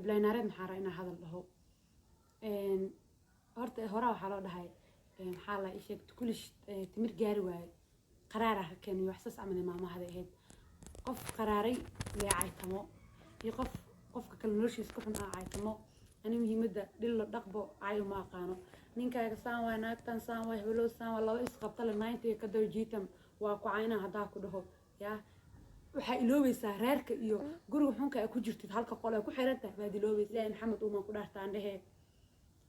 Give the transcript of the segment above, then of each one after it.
heblayn naareed maxaa raa inaa hadal dhaho horta horaa waxaa loo dhahay maxaa la isheeg kulish timir gaari waaye qaraar ah keen iyo waxsaas camal maamahada ahayd qof qaraaray leecaytamo iyo qofka kale noloshiisa ku xun caaytamo ani muhiimadda dhil la dhaqbo caayo ma aqaano ninkaaga saan waay naagtan saan waay heblow saan waa laba isqabta le 90 ka daw jiitam waa ku cayna haddaa ku dhaho yaa waxaa iloobaysaa reerka iyo guriga xunka ay ku jirtid halka qol ay ku xiran tahay baad iloobaysaa ilaahay maxamed uuman ku dhaartaan dhehe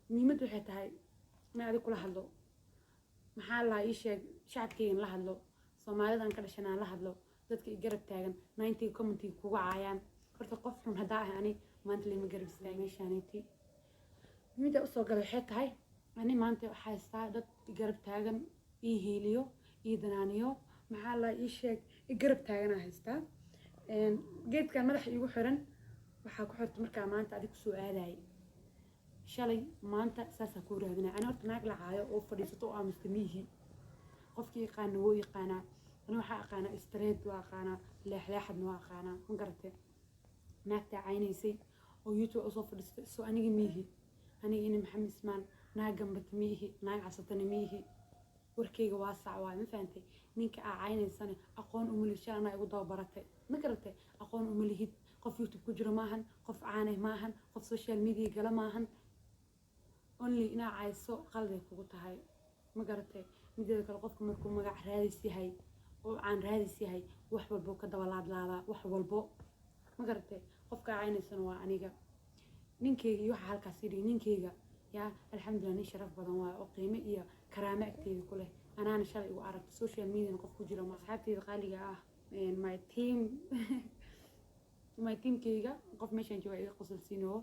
muhiimad waxay tahay ma adiga kula hadlo maxaa la ii sheeg shacabkeygan la hadlo soomaalidan ka dhashanaan la hadlo dadka i garab taagan 90 commenty kuga caayaan horta qof xun haddaa ah ani maanta lama garab istaagay meeshaanayti midda usoo galay waxay tahay ani maanta waxaa haystaa dad i garab taagan ii hiiliyo ii danaaniyo maxaa la ii sheeg i garab taaganaa haystaa geedkan madaxa iigu xiran waxaa ku xirta markaa maanta adig kusoo aadayay shalay maanta saasaa kuu raadinaya ani horta naag la caayo oo fadhiisato oo aamusta miyihi qofkii yaqaana wuu yaqaanaa ani waxaa aqaanaa street waa aqaanaa leexleexadna waa aqaanaa ma garatee naagtaa caynaysay oo youtube usoo fadhiistay soo aniga miyihi aniga ini maxamed ismaan naag gambata miyihi naag casatana miyihi warkeyga waa sac waay ma fahantay ninka aa caynaysana aqoon uma lisha anaa igu dababaratay ma garatay aqoon uma lihid qof youtube ku jiro maahan qof caanay maahan qof social media gala maahan only inaa cayso qalday kugu tahay ma garatay mideeda kale qofka markuu magac raadis yahay oo caan raadis yahay wax walbo ka daba laadlaadaa wax walbo ma garatay qofka caynaysana waa aniga ninkeyga iyo waxa halkaas yidhi ninkeyga yaa alxamdulillah nin sharaf badan waa oo qiimo iyo karaamo agteeda ku leh anaana shalay ugu aragto social media qof ku jiro ma asxaabteyda qaaliga ah my teamkeyga qof meeshaan jooga iga qosolsiinoo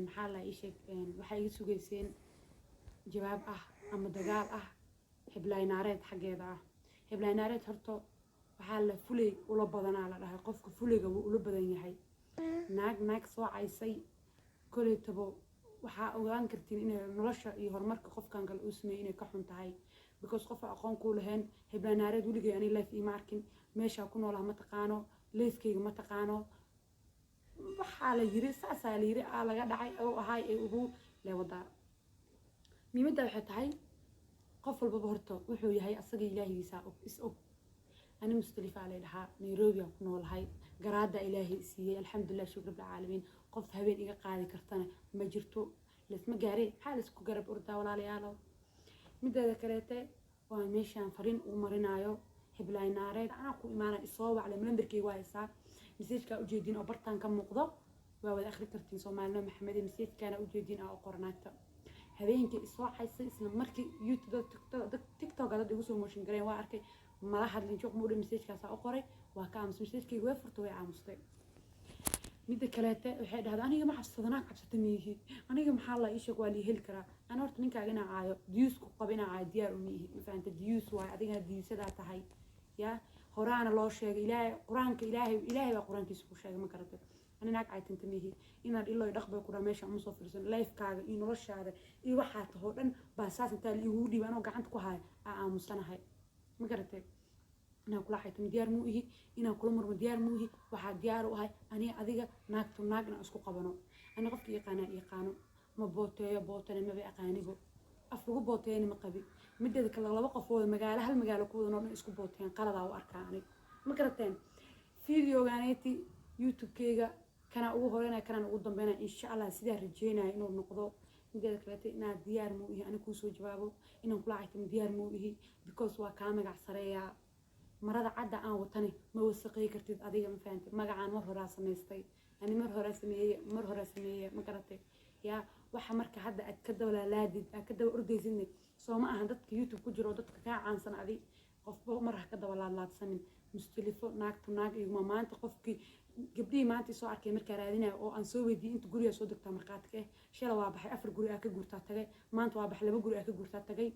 maxaa la ii sheeg waxay iga sugayseen jawaab ah ama dagaal ah heblayn naareed xaggeeda ah heblayn naareed horta waxaa la fulay ula badanaa la dhahay qofka fulayga wuu ula badan yahay naag soo caysay koley tabo waxaa ogaan kartiin inay nolosha iyo horumarka qofkan kale uu sameeyay inay ka xun tahay because qof aqoon ku lahayn heblayn naareed weligay ani life ima arkin meesha ku noolaha ma taqaano leefkeyga ma taqaano waxaa la yiri saasaa la yiri laga dhacay oo ahay ee ugu leewadaa muhiimadda waxay tahay qof walbaba horta wuxuu yahay asaga ilaahigiisa is og ani mustalifa la dhahaa Nairobi aan ku noolahay garaada ilaahay siiyay alxamdulillah shukr rabbil caalamiin qof habeen iga qaadi kartana ma jirto lasma gaaray xaal isku garab urdaa walaalayaalo mideeda kaleete waa meeshaan fariin uu marinayo heblayn naareed anaa ku imaana isoo waclay lambarkeyga waa haysaa مسيجك أوجدين أبرتان كم مقضى وأول آخر كرتين سومالنا محمد مسيج كان أوجدين أو قرناته هذين كإسواء حيث اسم مركي يوتيوب تيك توك هذا يوصل موشن جرين واركي ما راح اللي نشوف مول مسيج كاسا أقري وكام مسيج كي وفر توي عامستي ميدا كلاته وحيد هذا أنا ما حصدناك حبست ميهي أنا يوم حالا إيش قالي هالكرا أنا قلت منك علينا عايو ديوس قبنا عاديار وميهي فأنت ديوس واي أدينا ديوس هذا تهاي يا قرآن الله شيء إلهي قرآنك إلهي وقرآنك يسوع شيء ما كرته أنا ناك عايتن تميهي إن الله يدخل قرآن ماشي عم صفر سن لايف كاغ إنه رش هذا إيه واحد هو لأن بأساس أنت اليهودي وأنا قعدت كهاي مستنى هاي ما كرته أنا كل حيتم ديار موهي إن كل مر ديار موهي واحد ديار وهاي أنا أذيك ناك تناقنا أسكو قبنا أنا قفت يقانو ما بوتة ما بيقانيه أفرقوا بوتين مقبي مدة كلا لبا قفوا المجال هالمجال كود نور إسكو بوتين قلدا وأركاني مكرتين فيديو جانيتي يوتيوب كيجا كان أقول هنا كان أقول ضمنا إن شاء الله سيدا رجينا إنه نقضوا مدة كلاتي إن ديار مويه أنا كوسو جوابه إنه طلعت من ديار مويه because وكامل عصرية مرة عدة أنا وطني ما وثقي كرتيد أدية ما فهمت ما جعان مره راس نستي يعني مره رسمية مكرتين يا waxa marka hadda aad ka dawla laadid aad ka daw ordaysinay soo ma aha dadka youtube ku jiro dadka ka caansan adi qofba mar ka dawla laadsanin mustalifo naag iyo maanta qofkii gabdhii maanta soo arkay marka raadinayo oo aan soo weydiin inta guriga soo degtaa marqaadka shalay waa baxay 4 guri ka guurtaa tagay maanta waa baxay 2 guri ka guurtaa tagay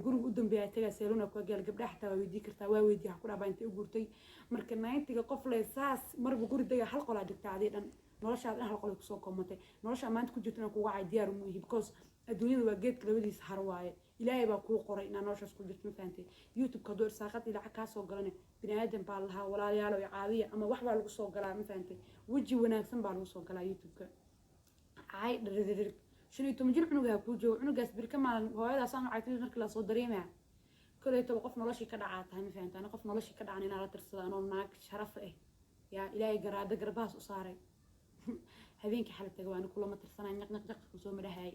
guriga u dambeeyay tagay seeluna ku gal gabdhaha xataa waa weydii kartaa waa weydii ku dhaabaa inta u guurtay marka 90 qof leesaas marba guri daga hal qol aad dhigtaa adii dhan noloshaada hal qol ku soo koomtay nolosha maanta ku jirtana ku wacay diyaar u muuhi because adduunyada waa geedka labadiisa har waaye ilaahay baa kuu qoray inaa noloshaas ku jirto ma fahantay youtube-ka hadduu irsaaqad lacag kaa soo galane bini aadan baa lahaa walaalayaalo iyo caawiya ama wax baa lagu soo galaa ma fahantay weji wanaagsan baa lagu soo galaa youtube-ka caay dharirir 15 jir cunugaa kuu joogo cunugaas bir ka maalin hooyadaas aan caytay markii la soo dareemaya كليته قف نولشي كدعات هم فهمت أنا قف نولشي كدعاني أنا لا ترصد أنا ناك شرف إيه يا إلهي قرادة قرباس وصاري هذينك حالة تجوان كل ما ترصنا نق نق نق كسوم هاي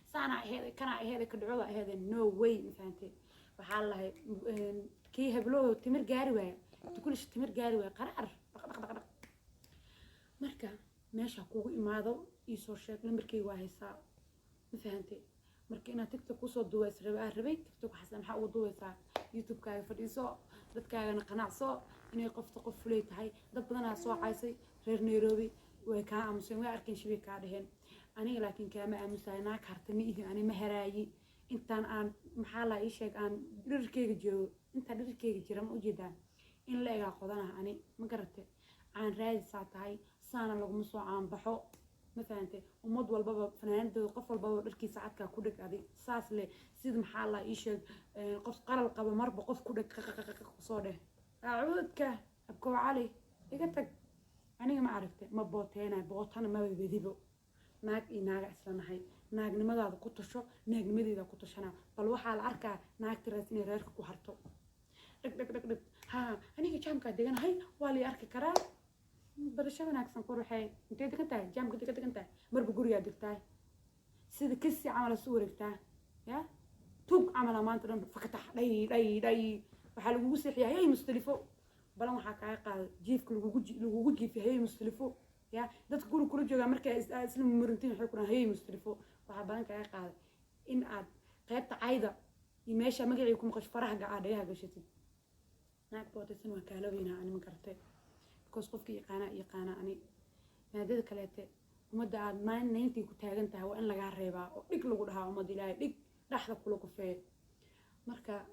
صانع هذا كان هذا كدعوة هذا نو واي فهمتي وحال الله كي هبلو تمر جاروي تقولش تمر جاروي قرار مركا ماشي حقوق إماذا يسوع شاك لمركي واهي صار فهمتي marka inaad tiktok ku soo duways rabay tiktok xasan waxa uu duwaysaa youtube kaaga fadhiiso dadkaagana qanacso inay qofta qof fulay tahay dad badan aa soo caysay reer Nairobi way ka aamuseen way arkeen shibay ka dhaheen aniga laakiin kaama aamusayna kartami ihi ani ma haraayi intaan aan maxaa la ii sheeg aan dhirkeyga jiro inta dhirkeyga jira ma u jeedaa in la eega qodanaha ani ma garatay aan raadisa tahay saana lagu soo aan baxo مثلاً ومد والبابا فنان ده قف والبابا دركي ساعات كودك هذه ساس له سيد محل إيش قف قرر القبة مر بقف كودك صاده أعود أبكو علي إجتك أنا ما عرفت ما بوتينا بوتنا ما بيديبو ناق ناق أصلاً هاي ناق نمد هذا كنت شو ناق نمد هذا كنت شنا بالوحى على الأركة ناق ترسني رأيك كوهرتو دك ها أنا كم كده هاي والي أركة كرا برشة وناكسن كروحي انت دكنتاي جام قد دكنتاي مرب غوريا دكتاي سيد كسي عمل سوركتا يا توق عمل ما انت فكتح داي waxa lagu sixiyaa hay mustalifo balan waxa ka qaad jiifka lagu jiifi hay mustalifo ya dadka guri kula jooga marka isla murintiin waxay ku hay mustalifo waxa balan ka qaad in aad qaybta cayda iyo meesha magacii ku maqash faraha gaadhayaha gashatid naag bootaysan waa kaalowina aan ma gartay كوس قفك يقانا أني هذا كلته ومدة عاد ما نينتي كتاجنتها وإن لقى الربا وديك لو قدها ومدة لا ديك لحظة كله كفاية مركا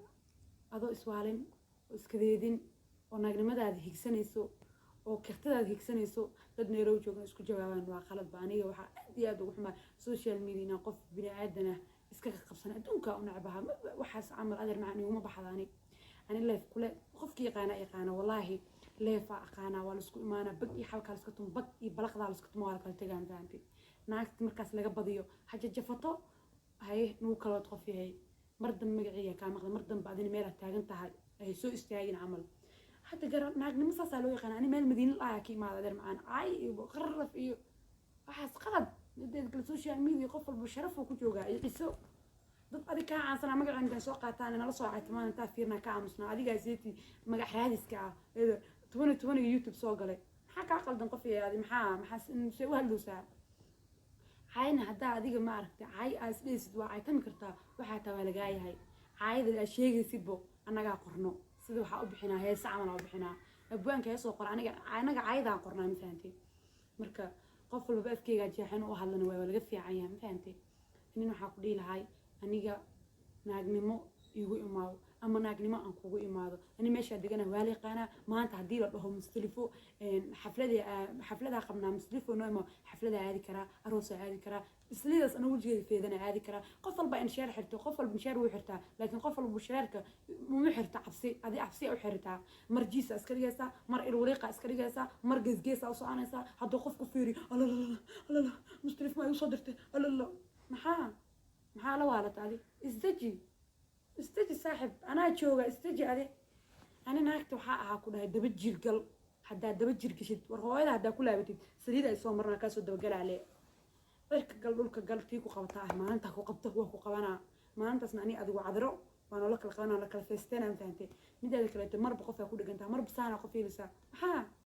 هذا إسوالين وإسكديدين ونقل مدة هذه هيكسنيسو وكختة هذه هيكسنيسو تدني روجو إسكو جوابان وخلط بانية وح ديادو وحما سوشيال ميديا قف بني عادنا إسكا قبسنا دونكا ونعبها وحاس عمل قدر معني وما بحضاني أنا اللي في كله قفك يقانا والله leefa aqaana waa la isku imaana bag iyo xalka la isku tum bag iyo balaqda la isku tum waa kala tagaan faanti naagta markaas laga badiyo haja jafato hay nuu kala qof yahay mardan magaciya ka maqlay mardan baadina meel taagan tahay ay soo istaagin amal hatta gar naagnimo saas loo yaqaan ani meel madiina la ka imaada dar macaan ay iyo qarraf iyo waxaas qalad dadka social media qof walba sharaf ku jooga iiso dad adiga ka aansana magaca inta soo qaataan inala soo caaytamaan inta fiirna ka aamusna adiga seeti magac raadiska ah تونا يوتيوب سوقلي حكى قلدن قفي هذه محاس إن شيء وهاللوسا عاينا هدا هذيك ما عرفت عاي أسليس دوا عاي تم كرتا وحتى ولا جاي هاي عايد الأشياء يسيبه أنا جا قرنه سيدو حق بحنا هي ساعة ما بحنا أبوان كيسو قر أنا جا عايد عن قرنا مفهمتي مركا قفل بقى في كي جا حين وهلا ولا قف في عيان مفهمتي إنه حقولي لهاي أنا جا ناقنمو يقول إماو أما ناقنمو أنكو إماو أنا ماشي أدينا والي قانا ما أنت هدير لهم مستلفو حفلة قمنا مستلفو نوما حفلة هذه كرا أروسة هذه كرا إسليدس أنا وجهي في ذنا هذه كرا قفل بقى إنشار حرته قفل بنشار وحرته لكن قفل بشارك مو حرته عفسي هذه عفسي أو حرتها مرجيسة أسكريسة مر الورقة أسكريسة مر جزجيسة أو صانسة هذا قف كفيري الله لا لا لا مستلف ما يصدرته الله لا محا لوالت هذه استجي صاحب أنا أشوفه استجي هذه أنا ناكت وحقها كلها دبجير قل حدا دبجير كشد ورهواية هدا كلها بتي سريدة يسوى مرنا كاسو دبجل عليه برك قلولك قلتيكو قبطاه ما أنت قبطه وقبنا ما أنت اسمعني أدو عذرو وأنا لك القناة لك الفستان فهمتي مدى ذكرت مر بقفة كل جنتها مر بسانة قفي لسا